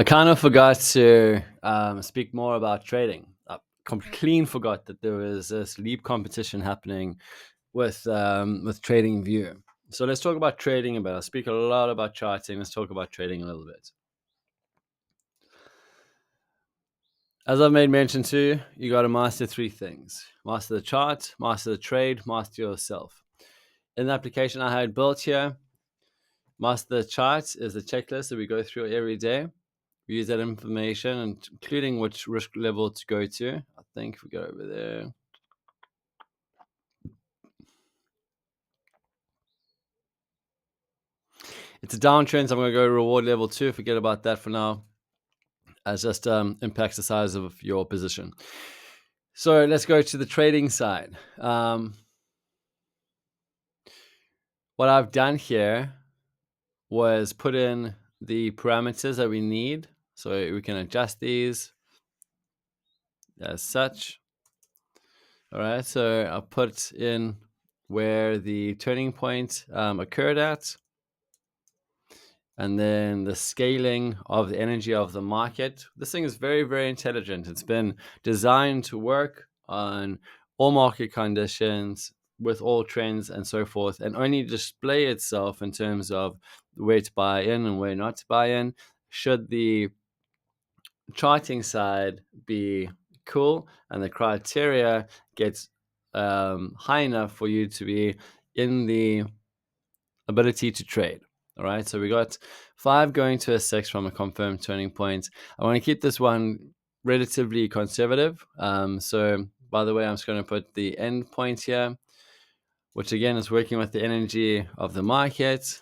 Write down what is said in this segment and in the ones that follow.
I kind of forgot to speak more about trading. I completely forgot that there was this leap competition happening with TradingView. So let's talk about trading a bit. I speak a lot about charting. Let's talk about trading a little bit. As I've made mention to, you got to master three things: master the chart, master the trade, master yourself. In the application I had built here, master the chart is the checklist that we go through every day. We use that information, including which risk level to go to. I think if we go over there. It's a downtrend, so I'm going to go to reward level 2. Forget about that for now, as just impacts the size of your position. So let's go to the trading side. What I've done here was put in the parameters that we need, so we can adjust these as such. All right, so I'll put in where the turning point occurred at, and then the scaling of the energy of the market. This thing is very, very intelligent. It's been designed to work on all market conditions, with all trends and so forth, and only display itself in terms of where to buy in and where not to buy in. Should the charting side be cool and the criteria gets high enough for you to be in the ability to trade. All right, so we got 5 going to a 6 from a confirmed turning point. I want to keep this one relatively conservative. So by the way, I'm just going to put the end point here, which again is working with the energy of the market.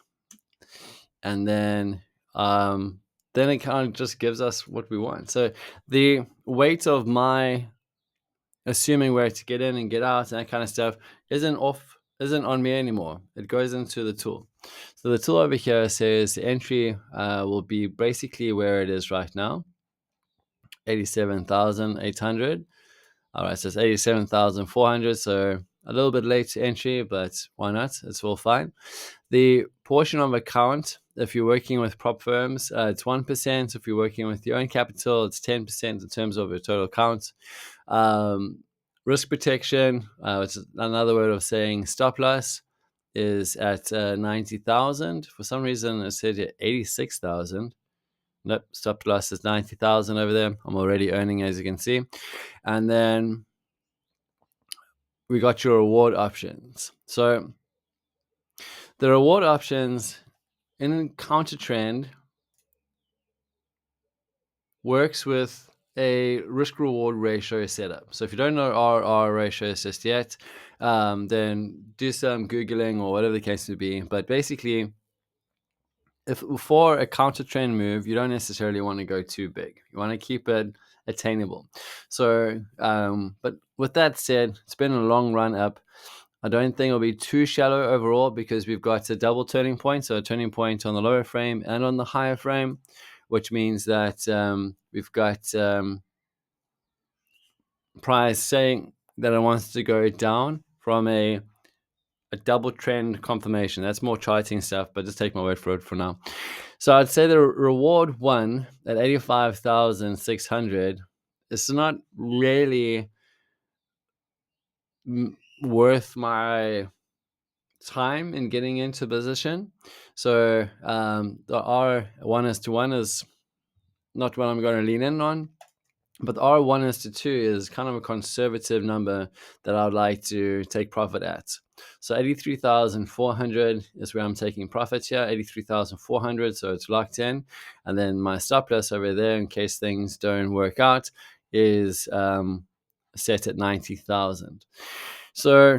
And then it kind of just gives us what we want. So the weight of my assuming where to get in and get out and that kind of stuff isn't on me anymore. It goes into the tool. So the tool over here says the entry will be basically where it is right now, 87,800. All right, so it's 87,400. So a little bit late to entry, but why not? It's all fine. The portion of account, if you're working with prop firms, it's 1%. If you're working with your own capital, it's 10% in terms of your total account. Risk protection, which is another word of saying stop loss, is at 90,000. For some reason, it said 86,000. Nope, stop loss is 90,000 over there. I'm already earning, as you can see. And then we got your reward options. So the reward options in counter trend works with a risk reward ratio setup. So if you don't know RR ratios just yet, then do some Googling or whatever the case may be. But basically, if for a counter trend move, you don't necessarily want to go too big. You want to keep it attainable. So, but with that said, it's been a long run up. I don't think it'll be too shallow overall because we've got a double turning point. So a turning point on the lower frame and on the higher frame, which means that we've got price saying that it wants to go down from a double trend confirmation. That's more charting stuff, but just take my word for it for now. So I'd say the reward one at 85,600 is not really worth my time in getting into position. So the R1:1 is not what I'm going to lean in on. But the R1:2 is kind of a conservative number that I would like to take profit at. So 83,400 is where I'm taking profit here, 83,400, so it's locked in. And then my stop loss over there, in case things don't work out, is set at 90,000. So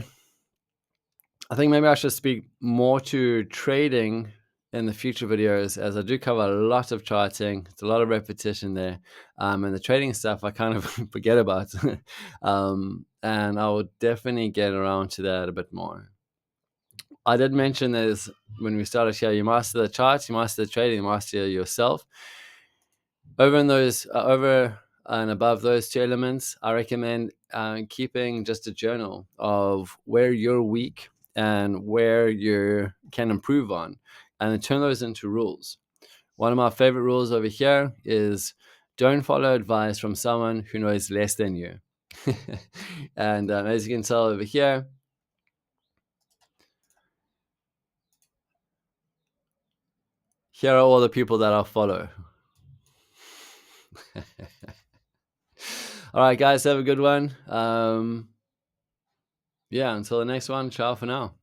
I think maybe I should speak more to trading in the future videos, as I do cover a lot of charting. It's a lot of repetition there, and the trading stuff I kind of forget about. And I will definitely get around to that a bit more. I did mention this when we started here: you master the charts, you master the trading, you master yourself. Over and above those 2 elements, I recommend keeping just a journal of where you're weak and where you can improve on, and turn those into rules. One of my favorite rules over here is don't follow advice from someone who knows less than you. And as you can tell over here, here are all the people that I'll follow. All right, guys, have a good one. Yeah, until the next one, ciao for now.